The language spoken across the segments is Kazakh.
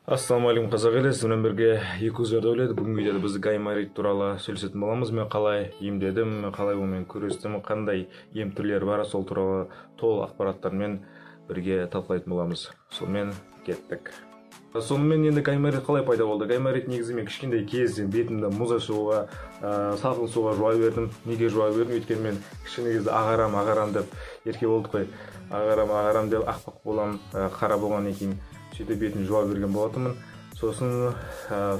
Ассалаумағалейкум қазақ елі, сізбен бірге 200 даулет. Бүгінгі видеода біз гайморит туралы сөйлесетін боламыз. Мен қалай емдедім, мен қалай онымен күрестім, қандай ем түрлері бар, сол туралы толық ақпараттармен бірге талқылайтын боламыз. Сонымен кеттік. Сонымен енді гайморит қалай пайда болды? Гайморит негізі мен кішкентай кезден бетімді мұз ашуға, салқын суға жуа бердім. Неге жуа бердім? Өйткені мен кішкене кезде ағарам деп ерке болдық қой. Ағарам деп ақпақ болам, қара болғаннан кейін сөйтіп бетін жуа берген болатынмын. Сосын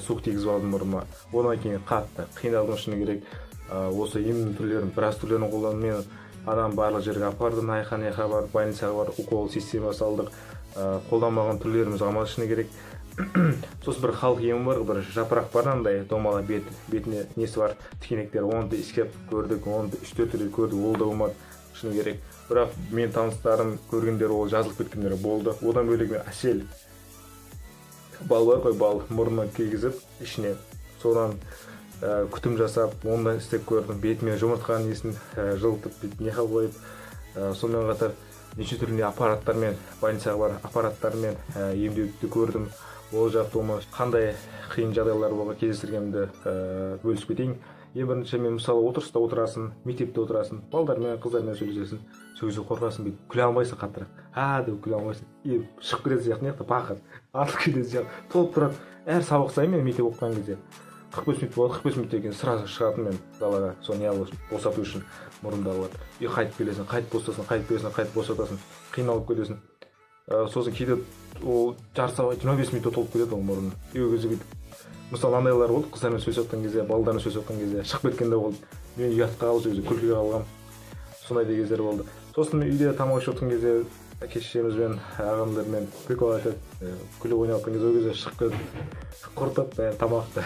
суық тигізіп алдым мұрныма. Одан кейін қатты қиналдым, шыны керек. Осы емнің түрлерін, біраз түрлерін қолдандым. Мен адам барлық жерге апардым, айқа бар, больницаға бар, укол система салдық. Қолданбаған түрлеріміз қалмады, шыны керек. Сосын бір халық емі бар, бір жапырақ бар, андай домала бетіне несі бар, тікенектер. Оны да искеп көрдік, оны да 3-4 рет көрдік, ол да болмады, шыны керек. Бірақ мен таныстарым көргендер, ол жазылып кеткендер болды. Одан бөлек мен әсел бал бар қой, бал мұрныма кигізіп ішіне, содан күтім жасап, ондан істеп көрдім. Бетіме жұмыртқаның несін жылытып, бетіне қойып, сонымен қатар неше түрлі аппараттармен, больницаға бар аппараттармен емдеуді көрдім. Ол жақтыма қандай қиын жағдайлар болған кездестіргенімді бөлісіп кетейін. Ең бірінші, мен мысалы отырыста отырасың, мектепте отырасың, балдармен, қыздармен сөйлесесің, сөйлесуге қорқасың, бүйтіп күле алмайсың қаттырақ. Деп күле алмайсың. Шығып кететін сияқты, неғып бақыр, атылып кететін сияқты. Толып тұрады. Әр сабақ сайын мен мектеп оқыған кезде 45 минут болады, 45 минуттан кейін сразу шығатын мен далаға, соны босату үшін мұрындағы бар. Қайтып келесің, қайтып босатасың, қайтып келесің, қайтып босатасың, қиналып кетесің. Сосын кейде ол жарты сағат 25 минутта толып кетеді ол мұрын. Мысалы, андайлар болды, қыздармен сөйлесіп жатқан кезде, балдармен сөйлесіп жатқан кезде шығып кеткенде болды. Мен ұятқа қалып, күлкіге қалғам. Сондай кездер болды. Сосын үйде тамақ ішіп жатқан кезде, әке-шешемізбен, ағамдармен прикол айтады, күліп ойнап жатқан кезде, ол кезде шығып кетіп құртып тамақты.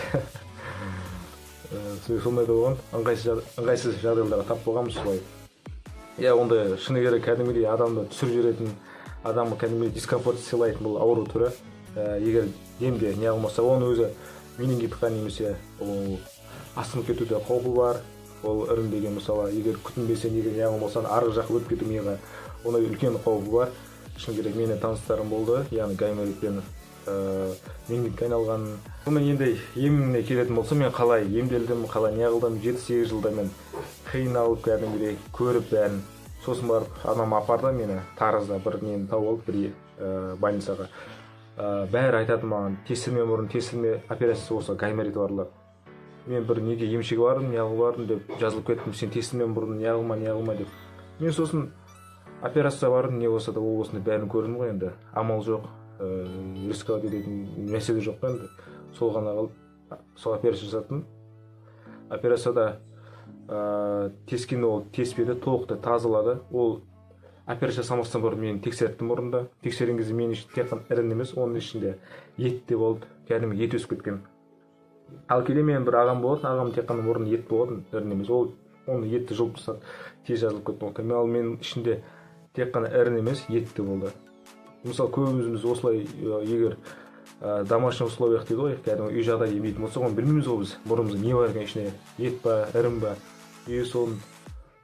Сондай да болған, ыңғайсыз жағдайларға тап болғанбыз солай. Ондай шыны керек кәдімгідей адамды түсіріп жіберетін, адамға кәдімгідей дискомфорт сыйлайтын бұл ауру түрі. Егер емге не қылмаса, оның өзі менингитқа немесе асқынып кетуде қаупі бар. Ол іріңдеген мысалы, егер күтінбесең, егер не қылмасаң, арғы жаққа өтіп кету миға, ондай үлкен қаупі бар. Шыны керек менің таныстарым болды, яғни гайморитпен менингитке айналған. Сонымен енді еміне келетін болса, мен қалай емделдім, қалай не қылдым, 7-8 жылда мен қиналып кәдімгідей көріп бәрін. Сосын барып анам апарды мені Таразда бір нені тауып алып, бір больницаға. Бәрі айтады маған, тестірме мұрын, тестірме операциясы болса гайморит барлар. Мен бір неге емшіге бардым, неғыл бардым деп жазылып кеттім, сен тестірме мұрын, неғылма деп. Мен сосын операция бардым, не болса да ол болсын деп бәрін көрдім ғой, енді амал жоқ, рисковать ететін мәселе жоқ енді. Сол ғана қалып, сол операция жасаттым. Операцияда тескені ол теспеді, толықты тазалады. Ол операция жасамастан бұрын мені тексерттім мұрында. Тексерген кезде мен тек қана ірің емес, оның ішінде ет те болды, кәдімгі ет өсіп кеткен. Ал кейде мен бір ағам болатын, ағам тек қана мұрын ет болатын, ірің емес. Оны етті жұлып тастады, тез жазылып кетті. Ал менің ішінде тек қана ірің емес, ет те болды. Мысалы, көбіміз осылай, егер домашний условиях дейді ғой, кәдімгі үй жағдайда емдейтін болсақ, оны білмейміз ғой біз, мұрнымызда не бар екен ішіне, ет па, ірің ба. Соны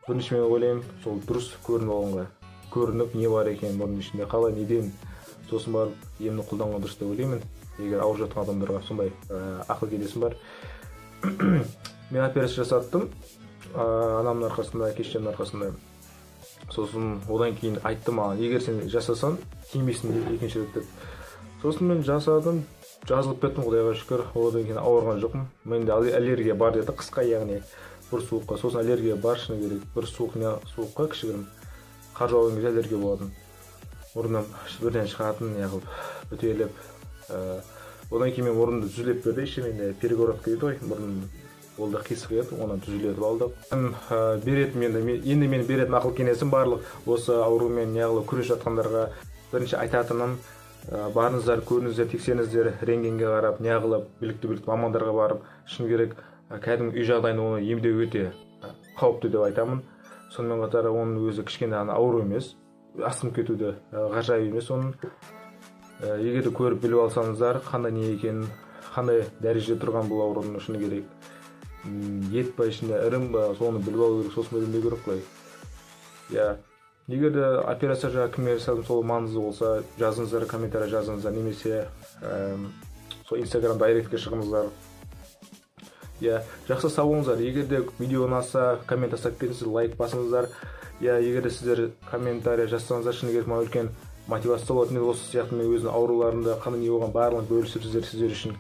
бірінші мен ойлаймын, сол дұрыс көрініп, не бар екен мұрның ішінде, қалай неден. Сосын барып емді қолданған дұрыс деп ойлаймын, егер ауырып жатқан адамдарға сондай ақыл кеңесім бар. Мен операция жасаттым, анамның арқасында, әке-шешемнің арқасында. Сосын одан кейін айтты маған, егер сен жасасаң, тимейсің екінші рет деп. Сосын мен жасадым, жазылып кеттім, Құдайға шүкір. Одан кейін ауырған жоқпын. Менде аллергия бар деді, қысқа, яғни бір суыққа. Сосын аллергия бар, шыны керек, бір суыққа кішігірім қар жауған кезде аллергия болатын. Мұрнымнан бірден шығатын, неғылып, бүтелеп. Одан кейін мен мұрнымды түзелеп берді, менде перегородка дейді ғой, мұрным ол да қисық еді, оны түзелетіп алдық. Енді мен беретін ақыл кеңесім барлық осы аурумен неғылып күресіп жатқандарға бірінші айтатыным, барыңыздар, көріңіздер, тексеріңіздер, рентгенге қарап, неғылып, білікті мамандарға барып, шын керек, кәдімгі үй жағдайында оны емдеу өте қауіпті деп айтамын. Сонымен қатар оның өзі кішкене ауру емес, асқынып кетуді ғажайып емес оның. Егер көріп біліп алсаңыздар, қандай не екенін, қандай дәрежеде тұрған бұл аурудың, шыны керек. Ет па ішінде, ірің ба, соны біліп алу керек, сосын білмеу керек қой. егер де операция жағы кімге жасадым сол маңызды болса жазыңыздар, комментарий жазыңыздар, немесе сол инстаграм дайректке шығыңыздар. Жақсы сау болыңыздар. Егер де видео ұнаса, коммент жасап кетіңіздер, лайк басыңыздар. Егер де сіздер комментарий жазсаңыздар, шыны керек маған үлкен мотивация болады. Мен осы сияқты мен өзімнің ауруларымда қандай не болған барлығын бөлісіп сіздер үшін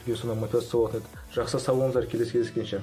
үлкен сондай мотивация болады. Жақсы сау болыңыздар, келесі кездескенше.